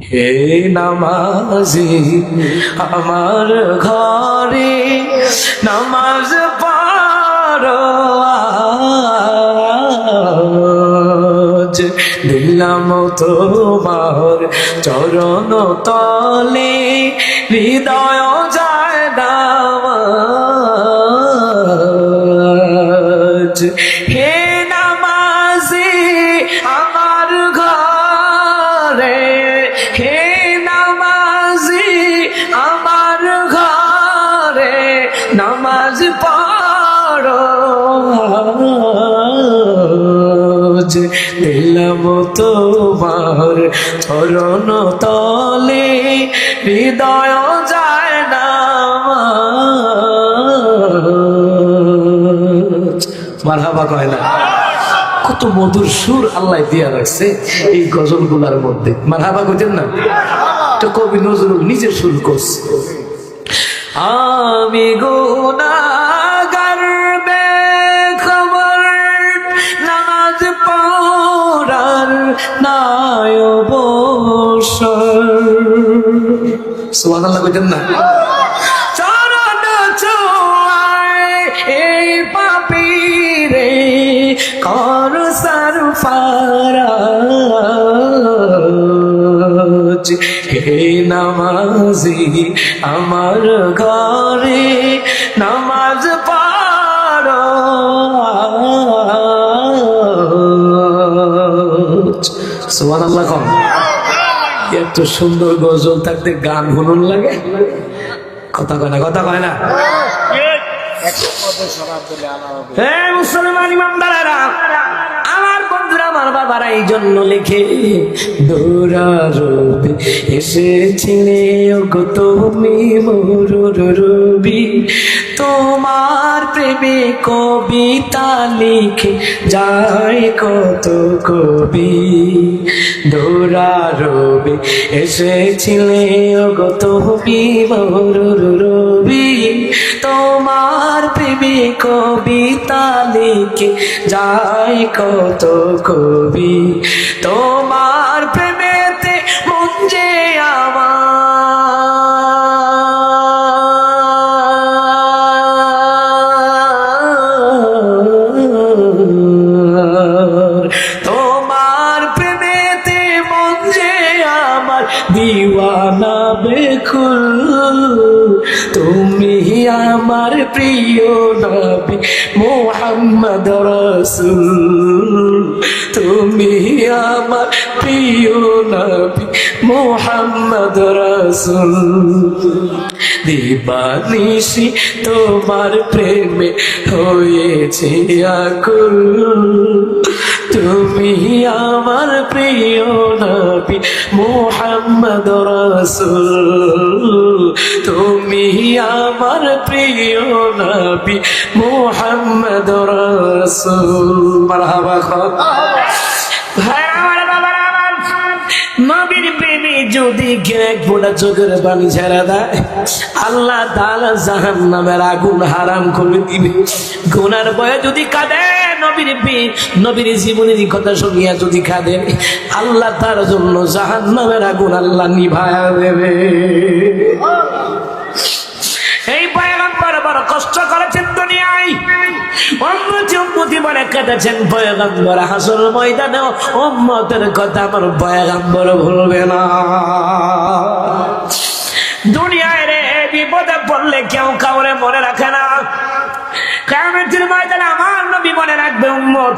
হে নামাজি আমার ঘরে নামাজ পড়ো আজ, দিলাম তোমার চরণ তলে হৃদয় যায় নামাজ। হে নামাজি আমার ঘরে, হে নামাজি আমার ঘরে নামাজ পড়ো আজ, দিলাম তোমার চরণ তলে হৃদয় যায় নামাজ। মারহাবা কয় না? কত মধুর সুর আল্লাহ দিয়া রাখছে এই গজল গুলার মধ্যে। মারহাবা কইতেন না? তো কবি নজরুল নিজে সুর করছে। আমি গুনাহগার বেখবর, নামাজ পড়ার নাই অবসর। সুবহানাল্লাহ কইতেন না? চরণ ছোঁয়ায় এই পাপীরে কর সারফারাজ। হে নামাজি আমার ঘরে নামাজ পড়ো আজ। সুবহানাল্লাহ কোন? এত সুন্দর গজল থাকতে গান শুনুন লাগে? কথা কয় না? কথা কয় না? হে মুসলমান ইমানদারেরা, আমার বন্ধুরা, আমার বাবারা এই জন্য লিখে, দৌড়ারবে এসেছিলে ওগো তুমি মোর রবি, তোমার প্রেমে কবিতা লিখে যায় কত কবি। দৌড়ারবে এসেছিলে ওগো তুমি মোর রবি, তোমার প্রেমে কবিতা লিখে যায় কত কবি। তোমার প্রেমেতে মন যে আমার, তোমার প্রেমেতে মন যে আমার দিওয়ানা বেকুল। তুমি আমার প্রিয় নবী মুহাম্মদ রাসূল, তুমি আমার প্রিয় নবী মুহাম্মদ রাসূল। দিবানিশি তোমার প্রেমে হয়েছে আকুল, তুমি আমার প্রিয় নবী মুহাম্মদ রাসূল, তুমি আমার প্রিয় নবী মুহাম্মদ রাসূল। মারহাবা। ভাই আমার, বাবার আমার, নবীর প্রেমে যদি কেউ এক ফোঁটা চোখের পানি ছেড়ে দেয়, আল্লাহ তাআলা জাহান্নামের আগুন হারাম করে দিবে। গুনার ভয়ে যদি কাঁদে, নবীর জীবনের কথা শুনিয়া যদি কাঁদে, আল্লাহ তার জন্য জাহান্নামের আগুন আল্লাহ নিভায়া দেবে। এই পয়গম্বর বড় কষ্ট করেছেন দুনিয়ায়, উম্মতি বলে কেটেছেন পয়গম্বর। হাসর ময়দানে উম্মতের কথা আমার পয়গম্বর ভুলবে না। দুনিয়ায় রে বিপদে পড়লে কেউ কাউরে মনে রাখে না, কিয়ামতের ময়দানে আমার নবী মনে রাখবে উম্মত,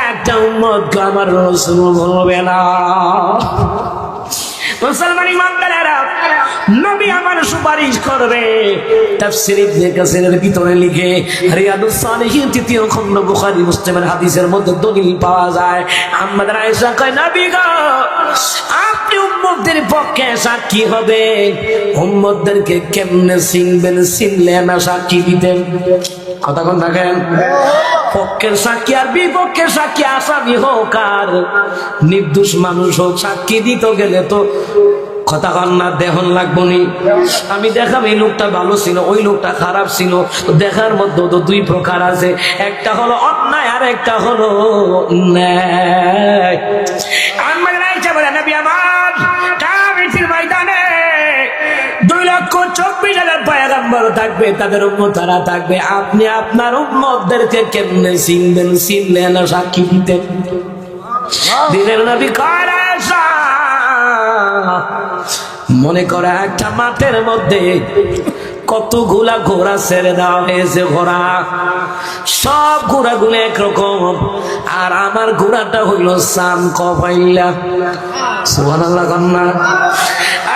একটা উম্মতকে আমার রাসূল ভুলবে না। মুসলমান ইমানদারেরা, নবী আমার সুপারিশ করবে। তাফসীর ইবনে কাসিরের ভিতরে লিখে, রিয়াদুস সালিহিন ৩য় খণ্ড, বুখারী মুসলিমের হাদিসের মধ্যে দলিল পাওয়া যায়। আম্মা আয়েশা কয়, নবী গো, আপনি উম্মতদের পক্ষে সাক্ষী হবেন। উম্মতদেরকে কেমনে চিনবেন? চিনলে না সাক্ষী দিতেন। কথা কোন থাকেন? পক্ষের সাক্ষী আর বিপক্ষের সাক্ষী, আসামি হোক আর নির্দোষ মানুষ হোক, সাক্ষী দিতে গেলে তো কথা কন না, দেহন লাগবো নি। আমি দেখাম এই লোকটা ভালো ছিল, ওই লোকটা খারাপ ছিল। দেখার মধ্যে তো দুই প্রকার আছে, একটা হলো অন্যায় আর একটা হলো ন্যায়। নবী আমার পয়গম্বর থাকবে, তাদের উম্মতরা থাকবে, আপনি আপনার উম্মতদেরকে কেমনে চিনবেন? চিনলে না সাক্ষী দিতেন। দিনের নবী কয় আয়েশা, মনে করে একটা মাঠের মধ্যে কতগুলা ঘোড়া ছেড়ে দেওয়া হয়েছে, ঘোড়া সব ঘোড়াগুলো একরকম, আর আমার ঘোড়াটা হইল সান কপাইলা। সুবহানাল্লাহ কন্যা।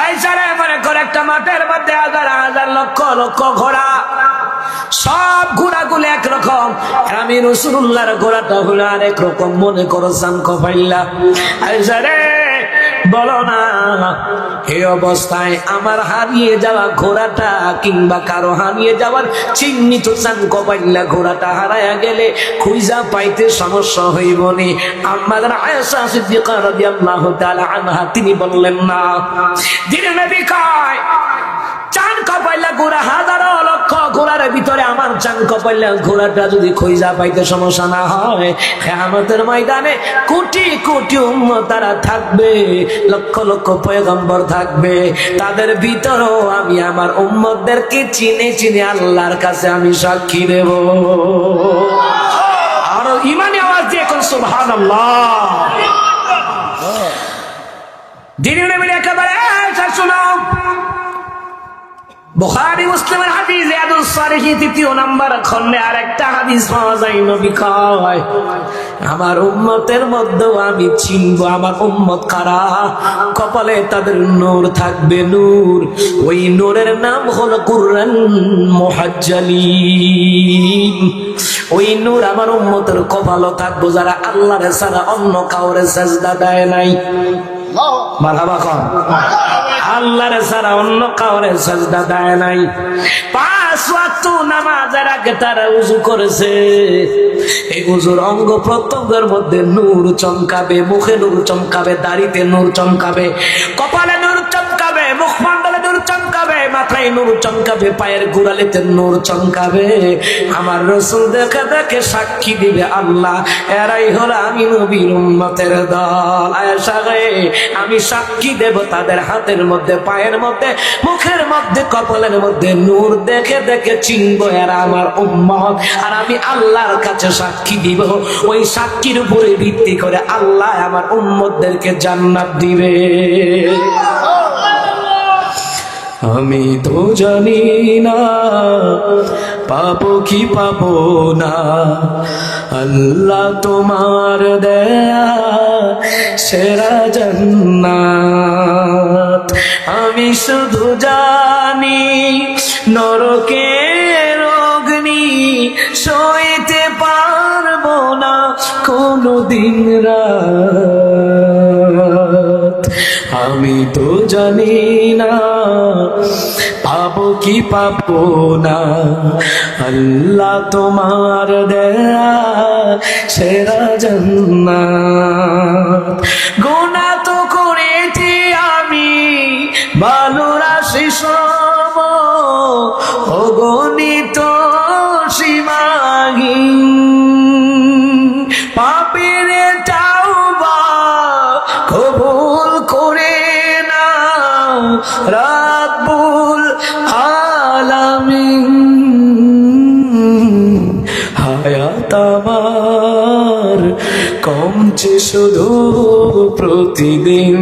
আয়েশারে মনে করে একটা মাঠের মধ্যে হাজার হাজার লক্ষ লক্ষ ঘোড়া, সব ঘোড়াগুলো একরকম, আমি রাসূলুল্লাহর ঘোড়াটা হলো আরেক রকম, মনে করো সান কপাইলা। আয়েশারে বলো না, এই অবস্থায় আমার হারিয়ে যাওয়া ঘোড়াটা কিংবা কারো হারিয়ে যাওয়ার চিহ্নিত চান কপাইলা ঘোড়াটা হারায়া গেলে খুঁজা পাইতে সমস্যা হইব নি? আমাদের আয়েশা সিদ্দিকা রাদিয়াল্লাহু তাআলা আনহা তিনি বললেন না। দিনের নবী কয় চান কপাইলা ঘোড়া, হাজারো লক্ষ ঘোড়ার ভিতরে আমার চান কপাইলা ঘোড়াটা যদি খুঁজা পাইতে সমস্যা না হয়, কিয়ামতের ময়দানে কোটি কোটি উম্মতারা থাকবে, লক্ষ লক্ষ পয়গম্বর থাকবে, তাদের ভিতরেও আমি আমার উম্মতদেরকে চিনে চিনে আল্লাহর কাছে আমি সাক্ষী দেব। আর ইমানি আওয়াজ দিয়ে কোন সুবহানাল্লাহ। দিনের নবী একেবারে শুনো, বুখারী মুসলিমের হাদিস রিয়াদুস সালিহিন ৩য় নাম্বার খণ্ডে আরেকটা হাদিস পাওয়া যায়, নবী কয় আমার উম্মতের মধ্যেও আমি চিনবো আমার উম্মত কারা। কপালে তাদের নূর থাকবে, নূর, ওই নূরের নাম হলো কুরআন মুহাজ্জালিন। ওই নূর আমার উম্মতের কপালও থাকবো যারা আল্লাহর ছাড়া অন্য কাউরে সিজদা দেয় নাই। মারহাবা কোন, আল্লাহর ছাড়া অন্য কাউরে সিজদা দেয় নাই। 5 ওয়াক্ত নামাজের আগে তারা ওযু করেছে, এই ওযুর অঙ্গ প্রত্যঙ্গের মধ্যে নূর চমকাবে, মুখে নূর চমকাবে, দাড়িতে নূর চমকাবে, কপালে নূর চমকাবে, মুখমণ্ডলে নূর চমকাবে, মাথায় নূর চমকাবে, পায়ের গোড়ালিতে নূর চমকাবে। আমার রাসূল দেখে দেখে সাক্ষী দিবে আল্লাহ এরাই হলো আমি নবীর উম্মতের দল। আয়েশা রে, আমি সাক্ষী দেব তাদের হাতের মধ্যে, পায়ের মধ্যে, মুখের মধ্যে, কপালের মধ্যে নূর দেখে দেখে চিনবো এরা আমার উম্মত। আর আমি আল্লাহর কাছে সাক্ষী দিব, ওই সাক্ষীর উপরে ভিত্তি করে আল্লাহ আমার উম্মতদেরকে জান্নাত দিবে। আমি তো জানি না পাবো কি পাবো না, আল্লাহ তোমার দেয়া সেরা জান্নাত। আমি শুধু জানি নরকের অগ্নি সইতে পারবো না কোনদিন রাত। আমি তো জানি না পাবো কি পাবো না, আল্লাহ তোমার দেয়া সেরা জান্নাত। গুনাহ তো করেছি আমি ভালোরাশি সম, অগণিত সীমাহীন, পাপের তাওবা কবুল করে নাও রাব্বুল আলামিন। হায়াত আমার কমছে শুধু প্রতিদিন,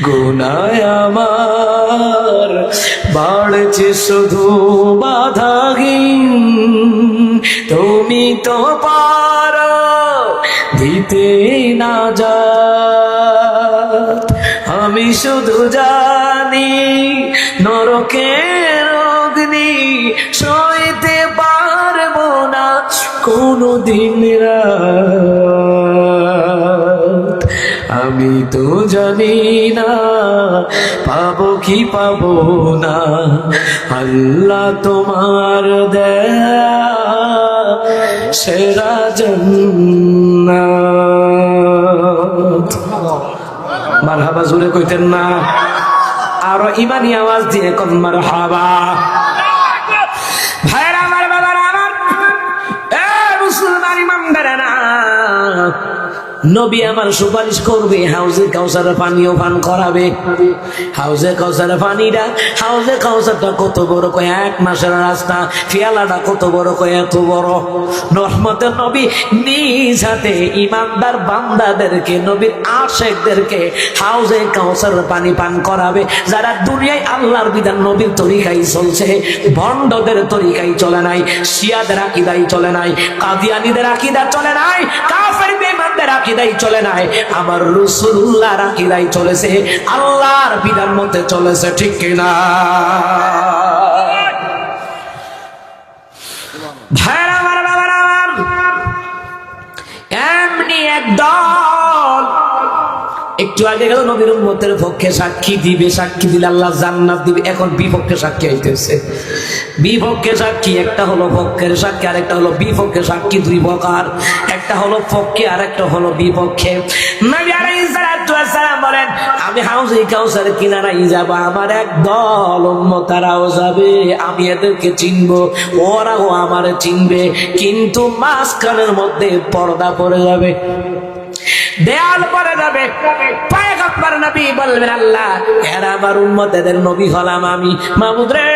গুনাহ আমার বাড়ছে শুধু বাধাহীন। তুমি তো পারো দিতে না যা, আমি শুধু জানি নরকের অগ্নি সইতে পারবো না কোনদিন রাত। আমি তো জানি না পাবো কি পাবো না, আল্লাহ তোমার দেয়া সেরা জান্নাত। মারহাবা জোরে কইতেন না? আরো ইমানি আওয়াজ দিয়ে কোন মারহাবা। ভাইরা আমার, বাবারা আমার, এ মুসলমান ইমানদারেরা, নবী আমার সুপারিশ করবে, হাউজে কাউসারের পানিও পান করাবে। হাউজে কাউসারের পানিটা, হাউজে কাউসারটা কত বড় কয় 1 মাসের রাস্তা, ফিয়ালাটা কত বড় কয় এত বড়। রহমতের নবী নিজ হাতে ইমানদার বান্দাদেরকে, নবীর আশিকদেরকে হাউজে কাউসারের পানি পান করাবে। যারা দুনিয়ায় আল্লাহর বিধান নবীর তরিকায় চলছে, ভণ্ডদের তরিকায় চলে নাই, শিয়াদের আকীদায় চলে নাই, কাদিয়ানীদের আকীদা চলে নাই, কাফের বেঈমানদের আকীদায় চলে নাই, আমার রাসূলুল্লাহর আকীদায় চলেছে, আল্লাহর বিধান মতে চলেছে। ঠিক কিনা ভাইরা আমার, বাবারা আমার, এমনি একদল একটু আগে গেল নবীর উম্মতের পক্ষে সাক্ষী দিবে, সাক্ষী দিলে আল্লাহ জান্নাত দিবে। এখন বিপক্ষে সাক্ষী আইতেছে। বিপক্ষে সাক্ষী একটা হলো পক্ষের সাক্ষী, আর একটা হলো বিপক্ষে সাক্ষী। 2 প্রকার, একটা হলো পক্ষে আর একটা হলো বিপক্ষে। নবী আলাইহিস সালাতু ওয়াস সালাম বলেন, আমি হাউজে কাউসার কিনারায় যাব, আমার একদল উম্মত তারাও যাবে, আমি এদেরকে চিনবো, ওরাও আমারে চিনবে, কিন্তু মাঝখানের মধ্যে পর্দা পড়ে যাবে, দেয়াল পড়ে যাবে। পয়গম্বর নবী বলবেন, আল্লাহ এরা আমার উম্মত, এদের নবী হলাম আমি, মাবুদ রে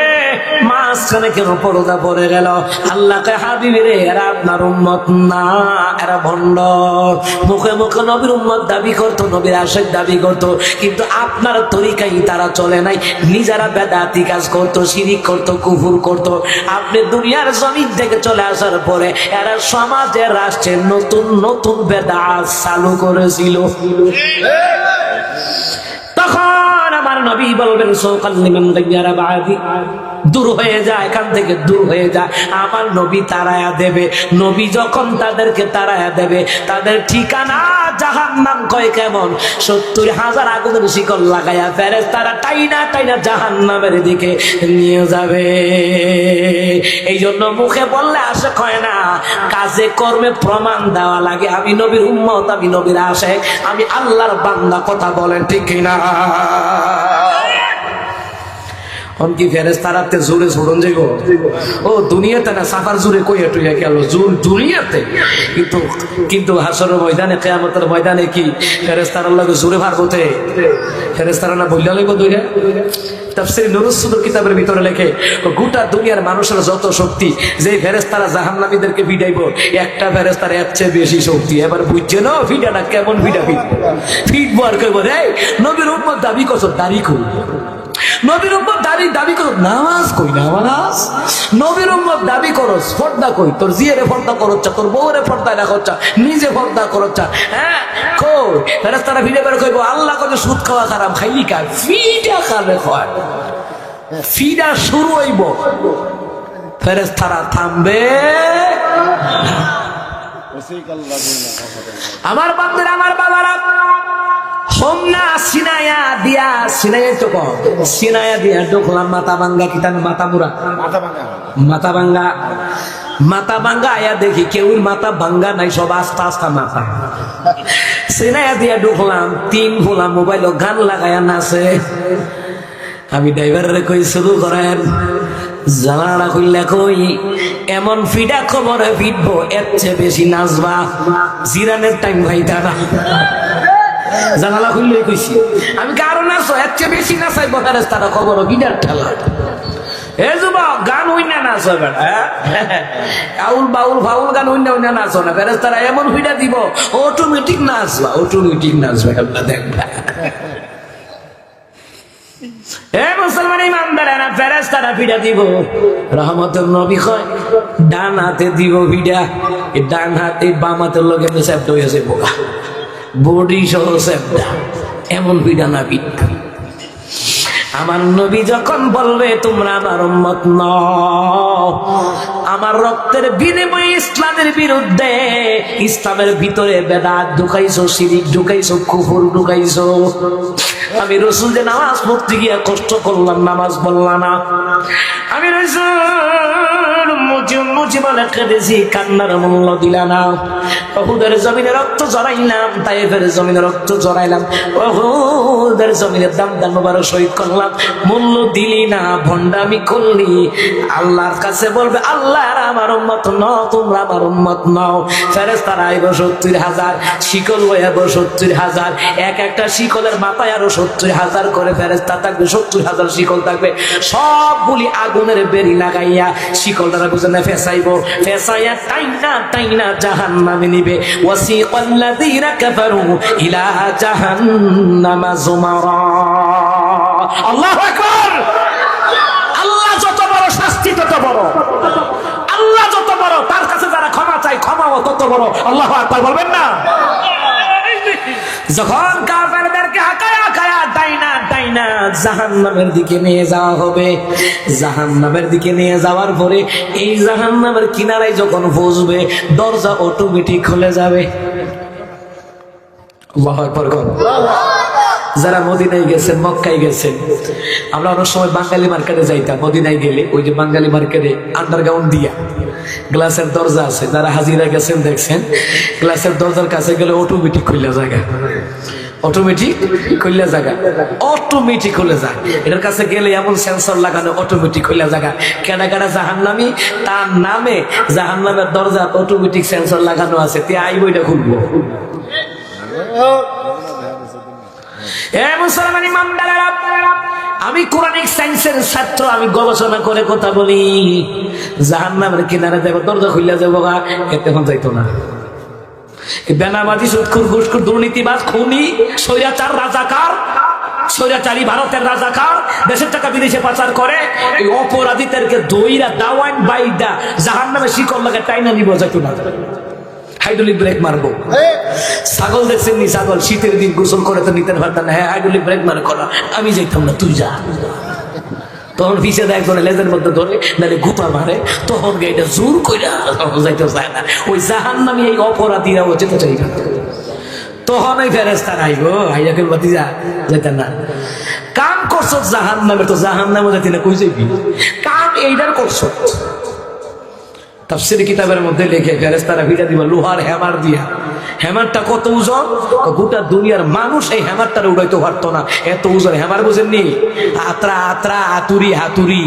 মাঝখানে কেন পর্দা পড়ে গেল? আল্লাহকে হাবিব রে, এরা আপনার উম্মত না, এরা ভণ্ড। মুখে মুখে নবীর উম্মত দাবি করতো, নবীর আশিক দাবি করতো, কিন্তু আপনার তরিকায় তারা চলে নাই। নিজেরা বেদাতি কাজ করতো, শিরিক করতো, কুফর করতো। আপনি দুনিয়ার জমিন থেকে চলে আসার পরে এরা সমাজে, রাষ্ট্রে নতুন নতুন বেদাত চালু করেছিল। তখন আমার নবী বলবেন, সৌকাল্লিমান গায়্যারা বাদি, দূর হয়ে যায়, এখান থেকে দূর হয়ে যায়। আমার নবী তারায়া দেবে। নবী যখন তাদেরকে তারায়া দেবে, তাদের ঠিকানা জাহান্নাম। কয় কেমন? 70,000 আগুনের শিকল লাগাইয়া ফেরেশতারা টাইনা টাইনা জাহান্নামের দিকে নিয়ে যাবে। এই জন্য মুখে বললে আশিক হয় না, কাজে কর্মে প্রমাণ দেওয়া লাগে। আমি নবীর উম্মত, আমি নবীর আশিক, আমি আল্লাহর বান্দা। কথা বলেন ঠিক কিনা? কি ফেরেশতারাতে জোরে ছোড়ন যাইব? ও দুনিয়াতে না, সাফার জোরে কইয়া টইয়া গেল দুনিয়াতে, কিন্তু হাসরের ময়দানে, কিয়ামতের ময়দানে কি ফেরেশতারার লগে জোরে ভারবতে? ফেরেশতারা না বইলা লইব দুইরা। তাফসীর নুরুস সুদুর কিতাবের ভিতরে লেখে, গোটা দুনিয়ার মানুষের যত শক্তি, যে ফেরেশতারা জাহান্নামীদেরকে ভিড়াইবো, একটা ফেরেশতার এর চেয়ে বেশি শক্তি। এবার বুঝছে না ভিড়াটা কেমন ফিটবো আর কইব, রে নবীর উম্মত দাবি করছো, দাড়ি কই? নবীর উম্মত দাবি করো, নামাজ কই? নামাজ। নবীর উম্মত দাবি করো, পর্দা কই? তোর জিয়ারে পর্দা করছ, তোর বউরে পর্দা না করছ, নিজে পর্দা করছ। হ্যাঁ কই? ফেরেশতারা ভিড়ে বের কইব, আল্লাহ কত সুদ খাওয়া হারাম, খাইলি কা? ফিটা খাবে হয়, ফিটা শুরু হইব, ফেরেশতারা থামবে। আমার বান্দারা, আমার বাবারা, হোমনা সিনায়া দিয়া, সিনায়া তো কম, সিনায়া দিয়া ঢুকলাম মাথা ভাঙ্গা, কি তার মাথা মুরা, মাথা ভাঙ্গা আয়া দেখি কেউ মাথা ভাঙ্গা নাই, সব আস্তা আস্তা মাথা। সিনায়া দিয়া ঢুকলাম, 3 ভোলা মোবাইল গান লাগায়া নাচে। আমি ড্রাইভারে কই, শুরু করেন। জানালা খুললে কই, এমন ফিডা খবরে ফিটবো, এর চেয়ে বেশি নাচবা, জিরানের টাইম ভাইতা না। জানালা খুললে কইছি, আমি কারো নাচো, এর চেয়ে বেশি নাচাইবো ফেরেশতারা, খবর গিটার ঠেলা। এ যুবক, গান হইনা নাচো বেটা, আউল বাউল ফাউল গান হইনা নাচো না, ফেরেশতারা এমন ফিডা দিব, অটোমেটিক নাচবা, অটোমেটিক নাচবে। দেখবা এ মুসলমান ইমানদারেরা, ফেরেশতারা ফিডা দিব। রহমতের নবী কয়, ডান হাতে দিব ফিডা, এই ডান হাতে বাম হাতের লগে সেপ্ট হইয়াছে বোকা, বডি সহ সেপ্টা, এমন ফিডা না পিঠা। আমার নবী যখন বলবে, তোমরা আমার উম্মত নও, আমার রক্তের বিনিময়ে ইসলামের বিরুদ্ধে, ইসলামের ভিতরে বেদাত ঢুকাইছো, শিরিক ঢুকাইছো, কুফর ঢুকাইছো, আমি রাসূল যে নামাজ পড়তে গিয়ে কষ্ট করলাম, নামাজ পড়লাম না। আমি রাসূল মুচি বলে কেঁদেছি, কান্নার মূল্য দিলা না। উহুদের জমিনে রক্ত জড়াইলাম, তায়েফের জমিনে রক্ত জড়াইলাম, উহুদের জমিনে দাম মোবারক শহীদ করলাম, মূল্য দিলি না, ভণ্ডামি করলি। আল্লাহর কাছে বলবে, আল্লাহ আমার উম্মত নও, তোমরা আমার উম্মত নও। ফেরেশতারা আইব 70,000, শিকল হইব 70,000, এক একটা শিকলের মাথায় আরো 70,000 করে ফেরেশতা থাকবে, 70,000 শিকল থাকবে। সবগুলি আগুনের বেরি লাগাইয়া শিকলটা বুঝে ফেসাইব, ফেসাইয়া টাইনা জাহান্নামে নিবে। ওয়াসিকাল্লাযীনা কাফারু ইলা জাহান্নামা যুমারা। আল্লাহু আকবার। আল্লাহ যত বড় শাস্তি তত বড়, আল্লাহ যত বড় তার কাছে যারা ক্ষমা চায় ক্ষমাও তত বড়। আল্লাহু আকবার বলবেন না? যখন কাফেরদেরকে হাকায়া টাইনা জাহান্নামের দিকে নিয়ে যাওয়া হবে, জাহান্নামের দিকে নিয়ে যাওয়ার পরে এই জাহান্নামের কিনারায় যখন পৌঁছবে, দরজা অটোমেটিক খুলে যাবে। আল্লাহু আকবার। যারা মদিনায় গেছেন, মক্কায় গেছেন, আমরা অনেক সময় বাঙালি মার্কেটে যাইতাম। মদিনায় গেলে ওই যে বাঙালি মার্কেটে আন্ডারগ্রাউন্ড দিয়া গ্লাসের দরজা আছে, যারা হাজিরা গেছেন দেখছেন, গ্লাসের দরজার কাছে গেলে অটোমেটিক খুলে জায়গা, অটোমেটিক খুলে জায়গা, অটোমেটিক খুলে যায়। এটার কাছে গেলে এমন সেন্সর লাগানো, অটোমেটিক খুলে জায়গা। কেনা কেনা জাহান্নামী, তার নামে জাহান্নামের দরজা অটোমেটিক সেন্সর লাগানো আছে, তে আইব এটা খুলবো। মুসলমান ইমানদারেরা, আমি কোরআনিক সায়েন্সের ছাত্র, আমি গবেষণা করে কথা বলি। জাহান্নামের কিনারে দেব, দরজা খুলে যাবো, এতে এখন যাইতো না। বেনামাজি, সুদখোর, ঘুষখোর, দুর্নীতিবাজ, খুনি, স্বৈরাচার, রাজাকার, স্বৈরাচারী ভারতের রাজাকার, দেশের টাকা বিদেশে পাচার করে, এই অপরাধীদেরকে দইরা দাওয়ান বাইদা জাহান্নামে শিকল লাগে টাইনা নিব, যাইতো না। হাইড্রোলিক ব্রেক মারবো। ছাগল দেখছেন নি? ছাগল শীতের দিন গোসল করে তো নিতে পারতাম না। হ্যাঁ, হাইড্রোলিক ব্রেক মারে করা, আমি যাইতাম না, তুই যা। তখন পিছিয়ে দেয় করে লেজের মধ্যে ধরে, নাহলে গুপা মারে, তখন গাড়িটা জোর করে যাইতে চায় না। ওই জাহান্নামী এই অপরাধীরা ও যেতে চাই না। তখন ওই ফেরেশতা আইব, আইয়াকে বাতি যা, যেতেন না। কাম করছো জাহান্নামে, তো জাহান্নামে যেতে না, কই যাইবি? কাম এইটার করছো। তাফসীর কিতাবের মধ্যে লেখে, ফেরেশতারা ভিড়া দিবা লোহার হ্যামার দিয়া। হ্যামারটা কত ওজন? গোটা দুনিয়ার মানুষ এই হ্যামারটারে উড়াইতে পারতো না, এত ওজন হ্যামার। বুঝেননি? আত্রা, আত্রা, হাতুড়ি, হাতুড়ি।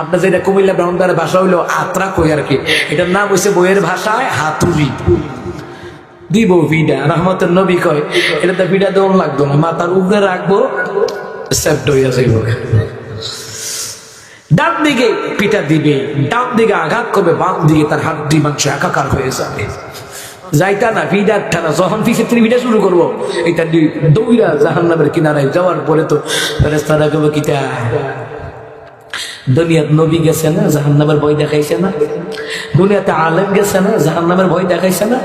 আপনার যেটা কুমিল্লা ব্রাহ্মণবাড়িয়ার ভাষা হইলো আত্রা কই আর কি, এটার নাম হইছে বইয়ের ভাষায় হাতুড়ি। দিব ভিডা, রহমতের নবী কয় এটাতে ভিডা দেওয়া লাগতো না, মাথার উপরে রাখবো, সেফট হইয়া যাইব। ডান দিকে পিটা দিবে, ডান দিকে আঘাত করবে, বাম দিকে তার হাড্ডি মাংস একাকার হয়ে যাবে। যাইতা না, ভিডাটা না। যখন পিছে তিনি ভিডা শুরু করবো, এটা দৌড়া জাহান্নামের কিনারায় যাওয়ার পরে তো ফেরেশতারা কইবে, কিটা দুনিয়াতে নবী গেছে না, জাহান্নামের ভয় দেখাইছে না? দুনিয়াতে আলেম গেছে না, জাহান্নামের ভয় দেখাইছে না?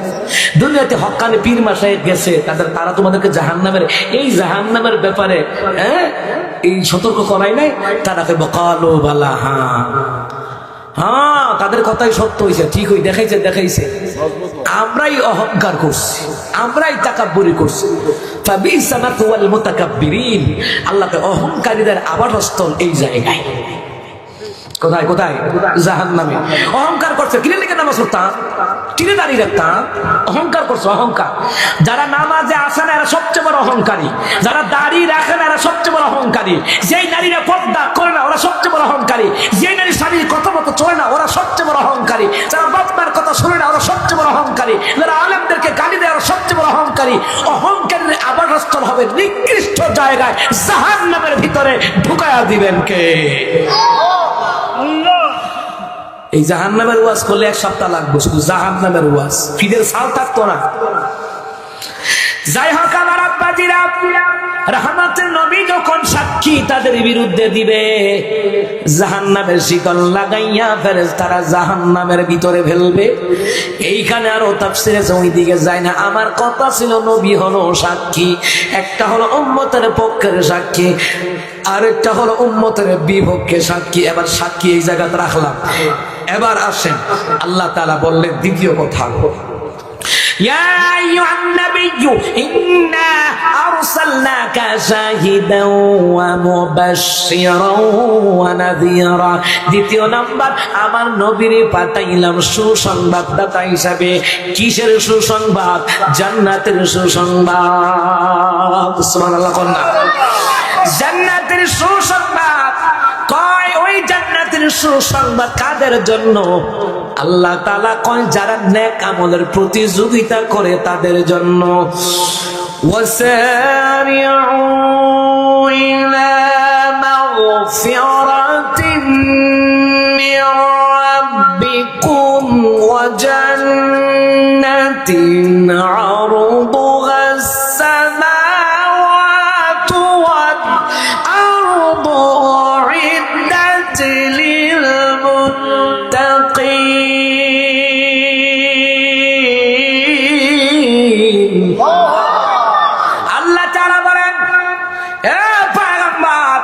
দুনিয়াতে হক্কানি পীর মাশায়েখ গেছে, তারা তোমাদেরকে জাহান্নামের, এই জাহান্নামের ব্যাপারে এই সতর্ক করাই নাই? তারা কইব কালো বালা, হ্যাঁ তাদের কথাই সত্য হয়েছে, ঠিক হই, দেখাইছে। আমরাই অহংকার করছি, আমরাই তাকাব্বুরি করছি। ফাবিসা মাতওয়াল মুতাকাব্বিরিন। আল্লাহকে অহংকারীদের আবাসস্থল এই জায়গায়। কোথায়? জাহান্নামে। অহংকার করছে, কিনে লিখে নামাজ পড়তাম, কিনে দাঁড়িয়ে রাখতাম, অহংকার করছে, অহংকার। যারা নামাজে আসে না এরা সবচেয়ে বড় অহংকারী, যারা দাঁড়িয়ে রাখে না এরা সবচেয়ে বড় অহংকারী, যেই নারীরা পর্দা করে না ওরা সবচেয়ে বড় অহংকারী, যেই নারী স্বামীর কথা মতো চলে না ওরা সবচেয়ে বড় অহংকারী, যারা বাপমার কথা শুনে না ওরা সবচেয়ে বড় অহংকারী, যারা আলেমদেরকে গালি দেয় ওরা সবচেয়ে বড় অহংকারী। অহংকারীর আবাসস্থল হবে নিকৃষ্ট জায়গায়, জাহান্নামের ভিতরে ঢুকায়া দিবেন কে? এই জাহান্নামের ওয়াজ করলে 1 সপ্তাহ লাগবে, শুধু জাহান্নামের ওয়াজ, ফিদের সাল থাকতো না। যাই হোক আমার আব্বাজিরা, রহমতের নবী যখন সাক্ষী তাদের বিরুদ্ধে দিবে, জাহান্নামের শিকল লাগাইয়া ফেরেশতারা জাহান্নামের ভিতরে ফেলবে। এইখানে আরো তাফসীরে ওই দিকে যায় না। আমার কথা ছিল নবী হলো সাক্ষী, একটা হলো উম্মতের পক্ষের সাক্ষী, আরেকটা হলো উম্মতের বিপক্ষে সাক্ষী। এবার সাক্ষী এই জায়গাতে রাখলাম। এবার আসেন, আল্লাহ তাআলা বললেন দ্বিতীয় কথা, ইয়া আইয়ুহান নাবিয়্যু ইন্না আরসালনাকা শাহিদান ওয়া মুবাশশিরান ওয়া নাযীরা। দ্বিতীয় নাম্বার, আমার নবীরে পাঠাইলাম সুসংবাদদাতা হিসাবে। কিসের সুসংবাদ? জান্নাতের সুসংবাদ। সুবহানাল্লাহ। জান্নাতের সুসংবাদ। কয় ওই জান্নাতের সুসংবাদ কাদের জন্য? আল্লাহ তাআলা কয় যারা নেক আমলের প্রতিযোগিতা করে তাদের জন্য। ওয়াসারিউ ইলা মাগফিরাতিন মির রাব্বিকুম ওয়া জান্নাতিন আরদুহাস সামাওয়াতু ওয়াল আরদু উইদ্দাত লিল মুত্তাকিন। আল্লাহ তাআলা বলেন, এ পয়গম্বর,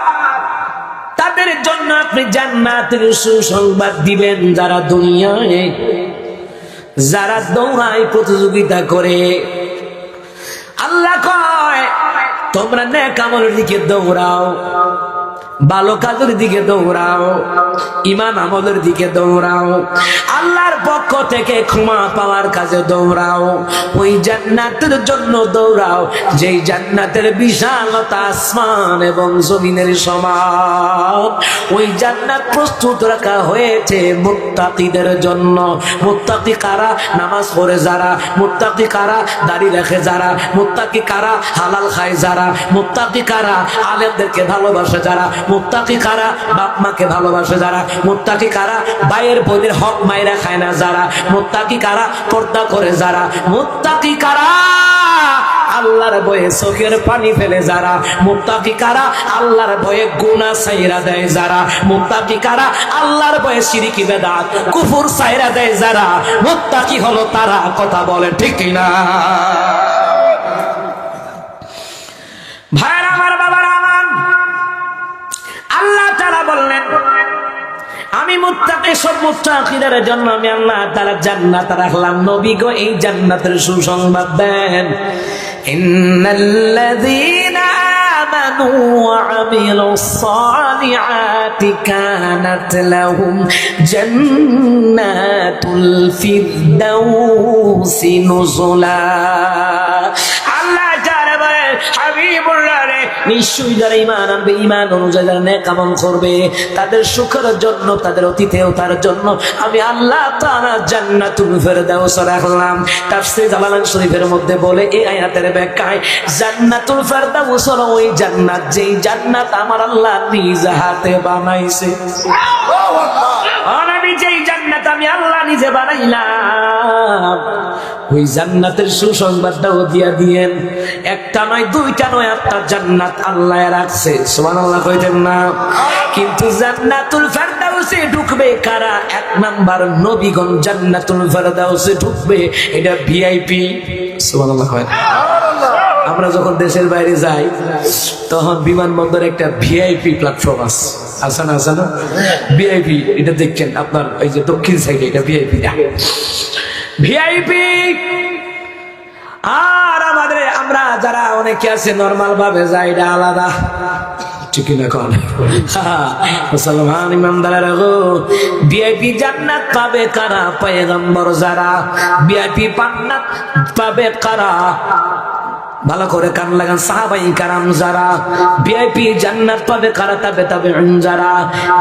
তাদের জন্য আপনি জান্নাতের সুসংবাদ দিবেন যারা দুনিয়ায় যারা দৌড়ায় প্রতিযোগিতা করে। আল্লাহ কয় তোমরা নেক আমলের দিকে দৌড়াও, ভালো কাজের দিকে দৌড়াও, ঈমান আমলের দিকে দৌড়াও, আল্লাহর পক্ষ থেকে ক্ষমা পাওয়ার কাজে দৌড়াও, ওই জান্নাতের জন্য দৌড়াও যেই জান্নাতের বিশালতা আসমান এবং জমিনের সমান। ওই জান্নাত প্রস্তুত রাখা হয়েছে মুত্তাকিদের জন্য। মুত্তাকি কারা? নামাজ পড়ে যারা, মুত্তাকি কারা? দাড়ি রাখে যারা, মুত্তাকি কারা? হালাল খায় যারা, মুত্তাকি কারা? আলেমদেরকে ভালোবাসে যারা, মুত্তাকি কারা? বাপ মাকে ভালোবাসে যারা, মুত্তাকি কারা? ভাইয়ের বোনের হক মাইরা খায় না যারা, মুত্তাকি কারা? পর্দা করে যারা, মুত্তাকি কারা? আল্লাহর ভয়ে চোখের পানি ফেলে যারা, মুত্তাকি কারা? আল্লাহর ভয়ে গুনাহ ছাইরা দেয় যারা, মুত্তাকি কারা? আল্লাহর ভয়ে শিরকি বেদাত কুফর ছাইরা দেয় যারা, মুত্তাকি হলো তারা। কথা বলে ঠিক কিনা? ভাইরা আমার, বাবারা আমার, আল্লাহ তাআলা বললেন আমি মুত্তাকি, সব মুত্তাকিদের জন্য আমি আল্লাহ তাআলা জান্নাত রাখলাম। নবী গো এই জান্নাতের সুসংবাদ দেন। ইন্নাল্লাযীনা আমানু ওয়া আমিলুস সালিহাতি কানাত লাহুম জান্নাতুল ফিরদাউসি নুজুলা। আল্লাহ যারা বলে হাবিবুল্লাহ রে, নিশ্চয়ই যারা ঈমান আনবে, ঈমান অনুযায়ী যারা নেক আমল করবে, তাদের সুখের জন্য, তাদের অতিথেয়তার জন্য আমি আল্লাহ তাআলা জান্নাতুল ফিরদাউস রাখলাম। তাফসীর জালালাইন শরীফের মধ্যে বলে এই আয়াতের ব্যাখ্যায় জান্নাতুল ফিরদাউস হলো ওই জান্নাত যেই জান্নাত আমার আল্লাহ নিজ হাতে বানাইছে। আল্লাহু আকবার। আমি যেই জান্নাত আমি আল্লাহ নিজে বানাইলাম, ওই জান্নাতের সুসংবাদটাও দিয়া দিয়েন। একটা নয়, দুইটা নয়, 8টা জান্নাত আল্লাহ রাখছে। সুবহানাল্লাহ কইতেন না? কিন্তু জান্নাতুল ফিরদাউসে ঢুকবে কারা? 1 নাম্বার নবীগণ জান্নাতুল ফিরদাউসে ঢুকবে, এটা ভিআইপি। সুবহানাল্লাহ কয়। আমরা যখন দেশের বাইরে যাই তখন বিমানবন্দরে একটা ভিআইপি প্ল্যাটফর্ম আছে না? আছে না? ভিআইপি, এটা দেখছেন আপনার এই যে দক্ষিণ সাইডে, এটা ভিআইপি। ভিআইপি। আর আমাদের আমরা যারা অনেকে আছে নরমাল ভাবে যাই, এটা আলাদা। ঠিক না? কোন মুসলমান ইমানদারেরা গো, ভিআইপি জান্নাত পাবে কারা? পয়গম্বর যারা। ভিআইপি জান্নাত পাবে কারা? ভালো করে কান লাগান, সাহাবাই কারাম যারা। ভিআইপি জান্নাত পাবে কারা? তাবেঈন যারা।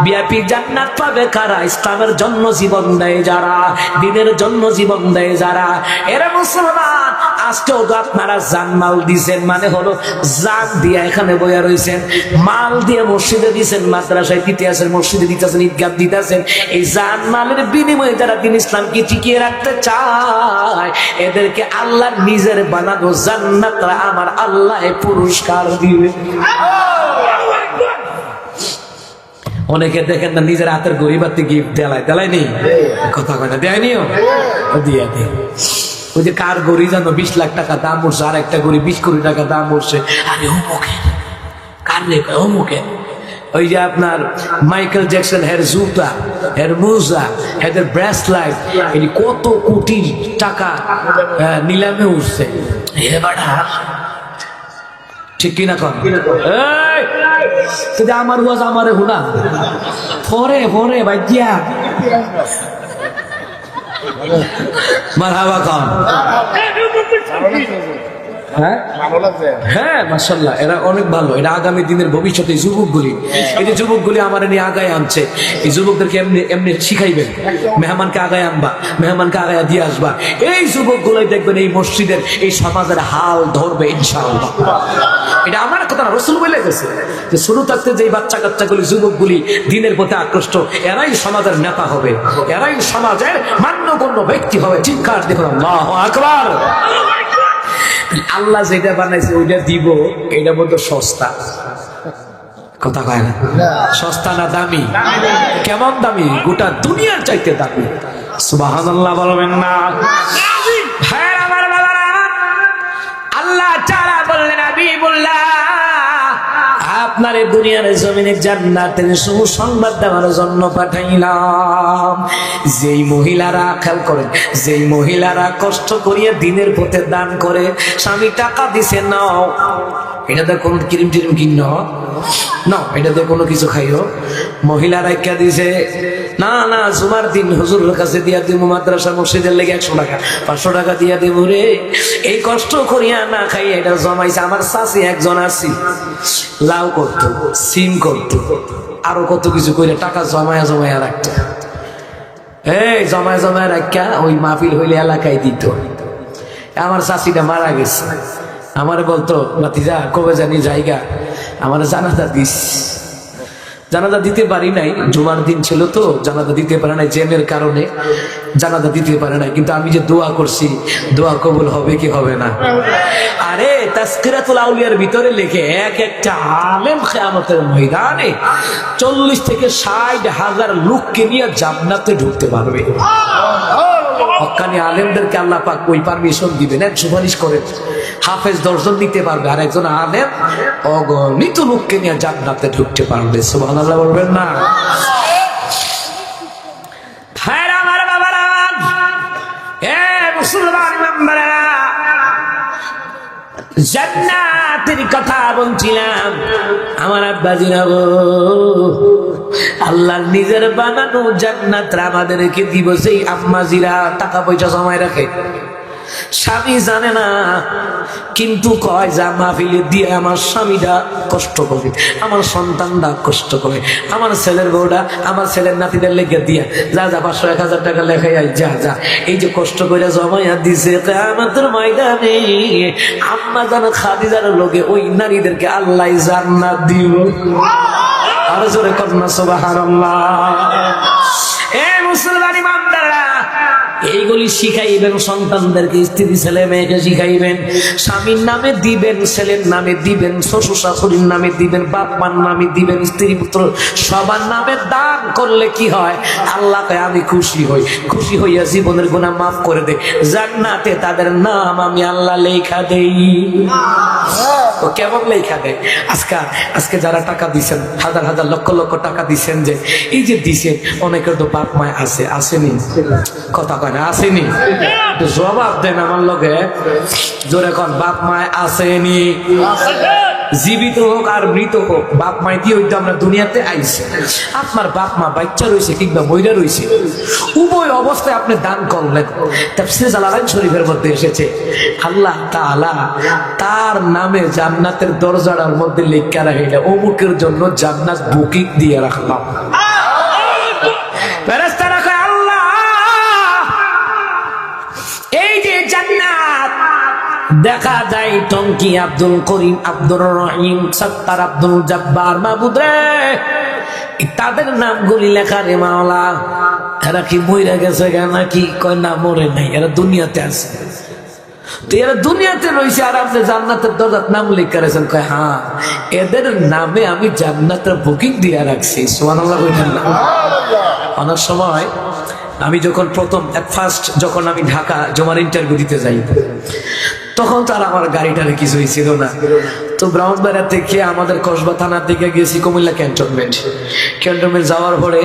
ভিআইপি জান্নাত পাবে কারা? ইসলামের জন্য জীবন দেয় যারা, দ্বীনের জন্য জীবন দেয় যারা। এরা মুসলমান, আজকেও তো আপনারা জান মাল দিছেন, মানে হলো জান দিয়ে এখানে বইয়া রয়েছেন, মাল দিয়ে মসজিদে দিছেন, মাদ্রাসায় দিতে আছেন, মসজিদে দিতেছেন, ঈদগাহ দিতেছেন। এই জান মালের বিনিময়ে যারা দিন ইসলামকে টিকিয়ে রাখতে চায়, এদেরকে আল্লাহ নিজের বানানো জান্নাত আমার আল্লাহ পুরস্কার দিবে। অনেকে দেখেন না নিজের হাতের গরিবাতে গিফট দেয় নেই, কথা কয় না, দেয়নিও দিয়ে দেয়। ওই যে কার গড়ি জানো 20 লাখ টাকা দাম উঠছে, আর একটা গড়ি 20 কোটি টাকা দাম উঠছে। আরে অমুকে কার রে? অমুকে ওই যে আপনার মাইকেল জ্যাকসন হের জুতা, হের মোজা, হেদের ব্রেসলাইট, এটি কত কোটি টাকা নিলামে উঠছে। এবার ঠিক কিনা কন? কিন্তু আমার ওয়াজ আমারে হুনা পরে পরে ভাইয়া মারহাবা কন। হ্যাঁ মাশাআল্লাহ, এরা অনেক ভালো। এরা আগামী দিনের ভবিষ্যতে যুবকগুলি, এই যে যুবকগুলি আমার নিয়ে আগায় আনছে, এই যুবকদেরকে এমনি এমনি শিখাইবেন, মেহমানকে আগায় আনবা, মেহমানকে আগায় দিয়ে আসবা। এই যুবকগুলোই দেখবেন এই মসজিদের, এই সমাজের হাল ধরবে ইনশাআল্লাহ। এটা আমার কথা না, রাসূল বলে গেছে যে শুরু থাকতে যে বাচ্চা কাচ্চাগুলি, যুবকগুলি দিনের প্রতি আকৃষ্ট, এরাই সমাজের নেতা হবে, এরাই সমাজের মান্যগণ্য ব্যক্তি হবে। চিৎকার দেখুন আল্লাহু আকবার। আল্লাহ যেটা বানাইছে ওইটা দিব, এটা বলতো সস্তা। কথা কয় না? সস্তা না দামি? কেমন দামি? গোটা দুনিয়ার চাইতে দামি। সুবহানাল্লাহ বলবেন না? হ্যাঁ আমার বাবারা, আল্লাহ তাআলা বললেন হাবিবুল্লাহ আপনার দুনিয়ার জমিনে জান্নাতের সুসংবাদ দেওয়ার জন্য পাঠাইলাম। যেই মহিলারা, খেয়াল করেন, যেই মহিলারা কষ্ট করিয়া দিনের পথে দান করে, স্বামী টাকা দিছে নাও, এটাতে কোনো ক্রিম টিরিম কিন্ন না, এটাতে কোনো কিছু খাইও, মহিলারা কে দিছে না না জুমার দিন হুজুরের কাছে দিয়া দিব, মাদ্রাসা মসজিদের লেগে 100 টাকা 500 টাকা দিয়া দিব রে, এই কষ্ট করিয়া না খাই এটা জমাইছে। আমার চাচি একজন আছি, লাউ করতো, সিম করতো, আরো কত কিছু করে টাকা জমায়া জমায়া রাখতো। এই জমায় জমায় রাখা ওই মাহফিল হইলে এলাকায় দিত। আমার চাচিটা মারা গেছে, আমারে বলতো ভাতিজা কবে জানি জায়গা, আমার জানাজা দিস। জানাজা দিতে পারি নাই, জুমার দিন ছিল তো জানাজা দিতে পারে নাই, জ্যামের কারণে জানাজা দিতে পারে নাই। কিন্তু আমি যে দোয়া করছি, দোয়া কবুল হবে কি হবে না? আরে তাসকিরাতুল আউলিয়ার ভিতরে লেখে এক একটা আলেম কিয়ামতের ময়দানে 40 থেকে 60 হাজার লোককে নিয়ে জান্নাতে ঢুকতে পারবে। হক্কানি আলেমদেরকে আল্লাহ পাক ওই পারমিশন দিবেন, এক সুপারিশ করেন, হাফেজ 10 জন নিতে পারবে, আর একজন আলেম অগণিত লোককে নিয়ে জান্নাতে ঢুকতে পারবে। সুবহানাল্লাহ বলবেন না? হ্যাঁ আমার বাবারা, এ মুসলমান বাবারা, জান্নাতের কথা বলছিলাম। আমার আব্বাজিরা গো, আল্লাহর নিজের বানানো জান্নাত আমাদেরকে দিব। সেই আম্মাজিরা টাকা পয়সা জমায় রাখে, স্বামী জানে না, কিন্তু কয় যা মাহফিলে দিয়ে আমার স্বামীরা কষ্ট করে, আমার সন্তানরা কষ্ট করে, আমার ছেলের বউরা, আমার ছেলের নাতিদের লেগে দিয়া যা যা 500-1000 টাকা লেখাই আই, যা যা, এই যে কষ্ট করে জমাইয়া দিছে, কিয়ামতের ময়দানে আম্মা জান খাদিজার লগে ওই নারীদেরকে আল্লাহ জান্নাত দিব। আর জোরে কন্যা সুবহানাল্লাহ। এ মুসলমান ইমানদাররা, এইগুলি শিখাইবেন সন্তানদেরকে, স্ত্রী ছেলে মেয়েকে শিখাইবেন। স্বামীর নামে দিবেন, ছেলের নামে দিবেন, শ্বশুর শাশুড়ির নামে দিবেন, বাপ মার নামে দিবেন, স্ত্রী পুত্র সবার নামে দান করলে কি হয়? আল্লাহ কয় আমি খুশি হই, খুশি হইয়া জীবনের গুনাহ মাফ করে দে, জান্নাতে তাদের নাম আমি আল্লাহ লেখা দেই। তো কেমন লেখা দেয়? আজকে যারা টাকা দিচ্ছেন, হাজার হাজার লক্ষ লক্ষ টাকা দিচ্ছেন, যে এই যে দিচ্ছেন, অনেকের তো বাপ মায় আছে, আসেনি? কথা কয় না, আসেনি? জবাব দেন আমার লগে, জোরে কন, বাপ মায় আসেনি? জীবিত হোক আর মৃত হোক, বাপ মাই দিয়ে হইতো আমরা দুনিয়াতে আইছি। আপনার বাপ মা বাচ্চা রয়েছে কিংবা মহিলা রয়েছে, উভয় অবস্থায় আপনি দান করলেন। তাফসীরে জালালাইন শরীফের মধ্যে এসেছে, আল্লাহ তাআলা তার নামে জান্নাতের দরজার মধ্যে লেখা রাখে, অমুকের জন্য জান্নাত বুকিং দিয়ে রাখলাম। ফেরেশতারা কয় আল্লাহ, এই যে জান্নাত দেখা যায় টঙ্কি আব্দুল করিম, আব্দুর রহিম, সত্তার, আব্দুল জব্বার, মাহবুদ রে, তাদের নামগুলি লেখা রে মাওলা। এরা কি মইরা গেছে নাকি? কয় না, মরে নাই, এরা দুনিয়াতে আছে। তো এরা দুনিয়াতে রয়েছে আর আপনি জান্নাতের দরজার নাম লেখা রেখেছেন। কয় হ্যাঁ, এদের নামে আমি জান্নাতের বুকিং দিয়ে রাখছি। সুবহানাল্লাহ বলেন না? অনেক সময় আমি যখন ফার্স্ট যখন আমি ঢাকা জমার ইন্টারভিউ দিতে যাই, তখন তার আমার গাড়িটারে কিছুই ছিল না। তো ব্রাহ্মণবাড়িয়া থেকে আমাদের কসবা থানার দিকে গেছি কুমিল্লা ক্যান্টনমেন্ট যাওয়ার পরে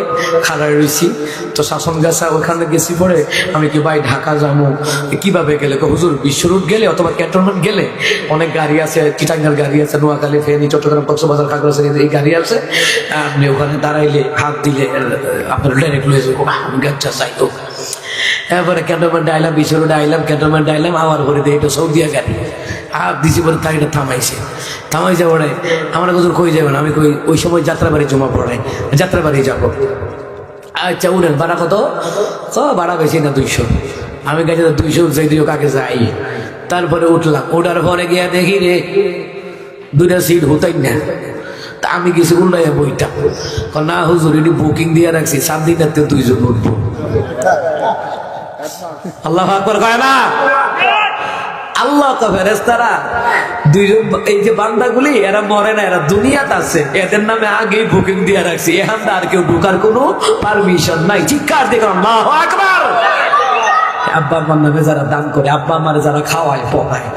খাড়ায় রয়েছি। তো শাসন গাছা ওখানে গেছি পরে আমি কি ভাই ঢাকা যাবো কিভাবে গেলে, হুজুর বিশ্ব রুট গেলে অথবা ক্যান্টনমেন্ট গেলে অনেক গাড়ি আছে, চিটাঙ্গার গাড়ি আছে, নোয়াখালী, ফেনী, চট্টগ্রাম, কক্সবাজার, খাগড়াছড়ি এই গাড়ি আছে, আপনি ওখানে দাঁড়াইলে হাত দিলে আপনার ডাইরেক্ট লয়ে যাবো। আমি গাচ্ছা যাই হোক। এরপরে ক্যান্টনমেন্ট আইলাম, বিশ্ব রোডে আইলাম, ক্যান্টনমেন্ট আইলাম, আবার করে দিয়ে এটা সৌদিয়া গাড়ি হাত দিছি পরে গাড়িটা থামাইছে পরে আমরা হুজুর কই যাবেন, আমি কই ওই সময় যাত্রাবাড়ি জমা পড়ে, যাত্রাবাড়ি যাবো। আচ্ছা উঠেন, ভাড়া কত? ভাড়া বেশি না 200। আমি গেছি 200 যাই, 2 কাকে যাই। তারপরে উঠলাম, ওঠার পরে গিয়া দেখি রে 2টা সিট হতাই না। তা আমি কিছু উল্লাই বইটা না হুজুর এটি বুকিং দিয়ে রাখছি, 7 দিন রাখতে 2 জন উঠবো। আল্লাহু আকবার কয় না? আল্লাহ কা ফেরেশতারা 2 জন, এই যে বান্দাগুলি এরা মরে না, এরা দুনিয়াতে আছে, এদের নামে আগেই বুকিং দিয়ে রাখছি। এখান আর কেউ ঢোকার কোনো পারমিশন নাই। চিৎকার দিয়ে আল্লাহু আকবার। আব্বা আম্মার নামে যারা দান করে, আব্বা আম্মার যারা খাওয়ায় পড়ায়,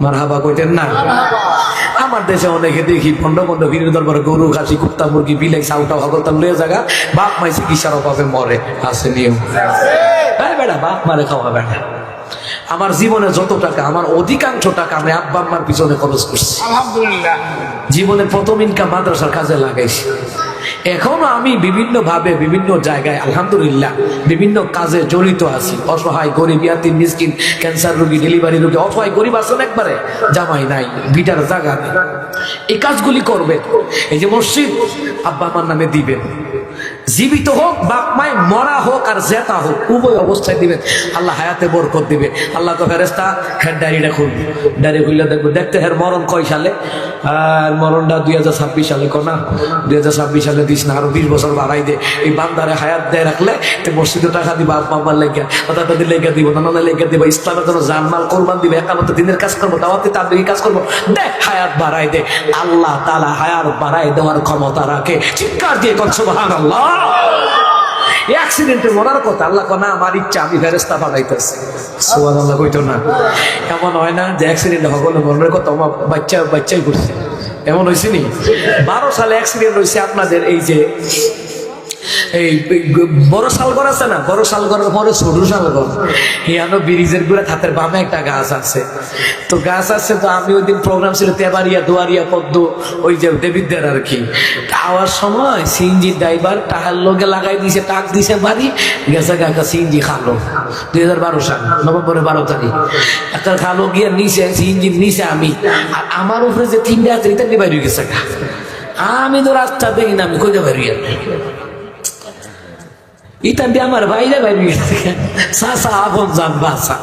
মারহাবা কইতেন না? আমার দেশে অনেকে দেখি পন্ড ভিড়ের দরবারে গরু, খাসি, কুত্তা, মুরগি, বিলাই, চাউটা হগলতাম লয়ে জায়গা বাপ মাই চিকিৎসার অভাবে মরে। আছে নিয়ম বেড়া, বাপ মারে খাওয়া বেড়া। আমার জীবনে যত টাকা, আমার অধিকাংশ টাকা আমি আব্বা আম্মার পিছনে খরচ করছি। আলহামদুলিল্লাহ। জীবনের প্রথম ইনকাম মাদ্রাসার কাজে লাগাইছি। এখনো আমি বিভিন্ন ভাবে বিভিন্ন জায়গায় আলহামদুলিল্লাহ বিভিন্ন কাজে জড়িত আছি। অসহায় গরিব, ইয়াতিম, মিসকিন, ক্যান্সার রোগী, ডেলিভারি রোগী, অসহায় গরিব আছেন একবারে জামাই নাই, ভিটার জায়গা নেই, এই কাজগুলি করবেন। এই যে মসজিদ আব্বা আমার নামে দিবেন, জীবিত হোক বাপ মায়, মরা হোক আর জেতা হোক, উভয় অবস্থায় দিবেন। আল্লাহ হায়াতে বরকত দিবে। আল্লাহ তো ফেরেশতা হের ডায়েরিটা খুলবে, ডায়েরি খুললে দেখবো, দেখতে হের মরণ কয় সালে, আর মরণটা 2026 সালে। কোনা 2026 সালে দিস না, আরো 20 বছর বাড়াই দে। এই বান্দারে হায়াত দেয় রাখলে মসজিদে টাকা দিবা, আব্বা আম্মার লেগে, দাদাদের লেগে দিব, নানা লেগে দিব, ইসলামের জন্য জানমাল কোরবান দিবে, একামত দিনের কাজ করবো, দাওয়াতে তাবলীগী কাজ করবো, দে হায়াত বাড়াই দে। আল্লাহ তাআলা হায়াত বাড়াই দেওয়ার ক্ষমতা রাখে। চিৎকার দিয়ে কোন সুবহানাল্লাহ। অ্যাক্সিডেন্টে মরার কথা, আল্লাহ কয় না আমার ইচ্ছা, আমি ফেরেশতা পাঠাইতেছি। সুবহানাল্লাহ কইতো না? এমন হয় না যে অ্যাক্সিডেন্ট হলো মনের কথা আমার বাচ্চাই করছে, এমন হয়েছে নি? 12 সালে অ্যাক্সিডেন্ট হয়েছে আপনাদের এই যে এই বড় শালগড় আছে না, বড় শালগড়ের পরে ছোট শালগড়, হিয়ানো ব্রিজের গুড়া হাতের বামে একটা গাছ আছে। তো গাছ আছে, তো আমি ওই দিন প্রোগ্রাম ছিল তেবারিয়া, দুয়ারিয়া, পদ্ম, ওই যে দেবীদের আর কি। আওয়ার সময় সিএনজি ড্রাইভার টাকার লোকে লাগাই দিয়েছে, টাক দিছে বাড়ি গেছে, একটা সিএনজি খালো 2012 সাল নভেম্বরের 12 তারিখ। একটা খালো গিয়ে নিচে সিএনজির নিচে আমি, আর আমার উপরে যে 3টা আছে এটা নিয়ে বাইরে গেছে। আমি তো রাস্তা দেখি না, আমি কইতে পারি ইতান দিয়ে আমার ভাইরা বাইরে গেছে, চাচা আপন যান বাসা।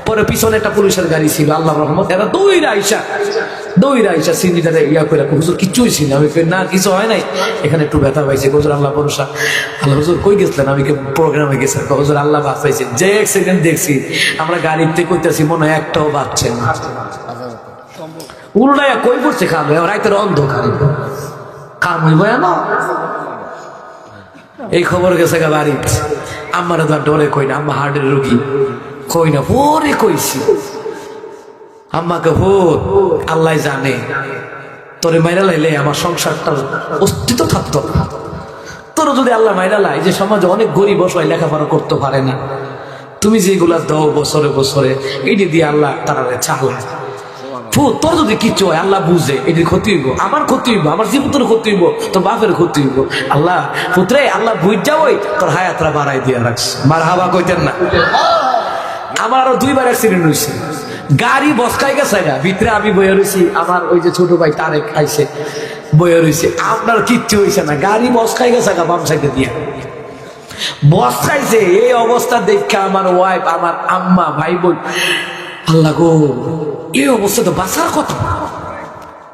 পরে পিছনে একটা পুলিশের গাড়ি ছিল, আল্লাহ রহমত, এরা দৌড়া আইসা সিন্ডিটারে ইয়া করে, হুজুর কিচ্ছু হয়েছিল? আমি না কিছু হয় নাই, এখানে একটু ব্যথা পাইছে। হুজুর আল্লাহ ভরসা। আল্লাহ হুজুর কই গেছিলেন? আমি প্রোগ্রামে গেছি। হুজুর আল্লাহ বাঁচাইছে। যে অ্যাক্সিডেন্ট দেখছি আমরা গাড়িতে কইতেছি, মনে হয় একটাও বাঁচছে না। উল্টাইয়া কই পড়ছে খাবে, রাইতের অন্ধকার কাম হইব না। এই খবর গেছে গা বাড়ি, আমার তো ডরে কই না, আম্মা হার্টের রোগী কই না, পরে কইছি আম্মাকে, হো আল্লাহ জানে তোরে মাইরা লাইলে আমার সংসারটার অস্তিত্ব থাকতো না। তোর যদি আল্লাহ মাইরা লাই, যে সমাজে অনেক গরিব বসবাই লেখাপড়া করতে পারে না, তুমি যেগুলা দাও বছরে বছরে, এইটি দিয়ে আল্লাহ তারা চালায়। তোর যদি কিচ্ছু হয় আল্লাহ বুঝে, এটির ক্ষতি হইব, আমার ক্ষতি হইব, আমার জীবনের ক্ষতি হইব, তোর বাপের ক্ষতি হইব। আল্লাহ পুত্রে আল্লাহ বুঝ যাওই তোর হায়াতরা বাড়াই দিয়ে রাখছে। মারহাবা কইতেন না? আমার আরো 2বার অ্যাক্সিডেন্ট হয়েছে, গাড়ি বসকাই গেছে না, ভিতরে আমি বয়ে রয়েছি, আমার ওই যে ছোট ভাই তারেক খাইছে, বয়ে রয়েছে, আপনার কিচ্ছু হয়েছে না, গাড়ি বসকাই গেছে গা বাম সাইডে দিয়ে বসকাইছে। এই অবস্থা দেখে আমার ওয়াইফ, আমার আম্মা, ভাই বোন, আল্লাহ গো এই অবস্থা তো বাঁচার কথা।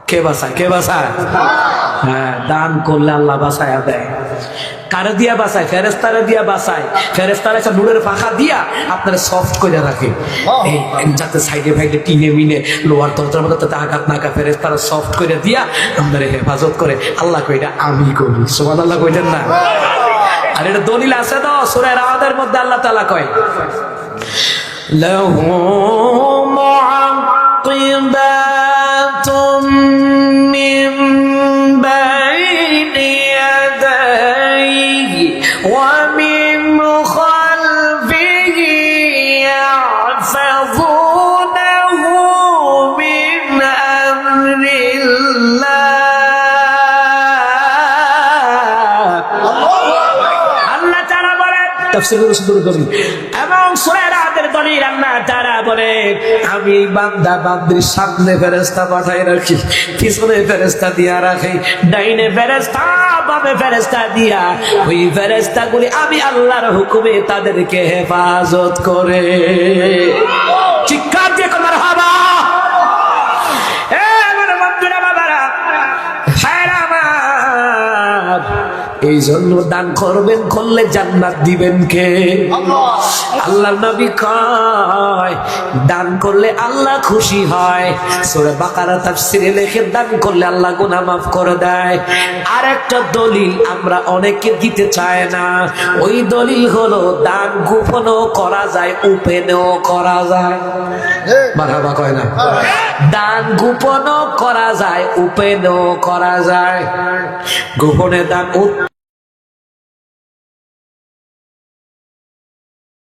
কে বাঁচায়? হ্যাঁ, দান করলে আল্লাহ বাঁচায় দেয়। কারে দিয়া বাঁচায়? ফেরেশতারে দিয়া বাঁচায়। ফেরেশতারা একটা নূরের পাখা দিয়া আপনারা সফট করে রাখে, যাতে সাইডে ফাইডে টিনে মিনে লোয়ার দরজার মধ্যে তাতে আঘাত না কা, ফেরেশতারা সফট করে দিয়া আপনারা হেফাজত করে। আল্লাহ কইটা আমি করি, সুবহানাল্লাহ কইতেন না? আর এটা দলিল আছে তো সূরা রাদের মধ্যে, আল্লাহ তাআলা কয় লাহু মুআকিবাতুম মিন বাইনি ইয়াদাইহি ওয়া মিন খালফিহি ইয়াহফাযুনাহু মিন আমরিল্লাহ। আল্লাহ তাআলা বলেন তাফসীরুল সুদুর দলিল এবং সূরা রাদের দলিল আল্লাহ তাআলা বলেন আমি বান্দা বান্দির সামনে ফেরেশতা পাঠাই রাখি, পিছনে ফেরেশতা দিয়া রাখি, ডাইনে ফেরেশতা বামে ফেরেশতা দিয়া ওই ফেরেশতাগুলি আমি আল্লাহর হুকুমে তাদেরকে হেফাজত করে। চিৎকার দিয়ে মারহাবা। এ আমার বন্ধুরা বাবারা ভাইরা আমার, এই জন্য দান করবেন, করলে জান্নাত দিবেন কে? আল্লাহ নবী কয় দান করলে আল্লাহ খুশি হয়। সূরা বাকারা তাফসীরে লেখে দান করলে আল্লাহ গুনাহ মাফ করে দেয়। আর একটা দলিল আমরা অনেকে দিতে চায় না, ওই দলিল হলো দান গোপনও করা যায়, ওপেনও করা যায়। মারহাবা কয় না? দান গোপনও করা যায়, ওপেনও করা যায়। গোপনে দান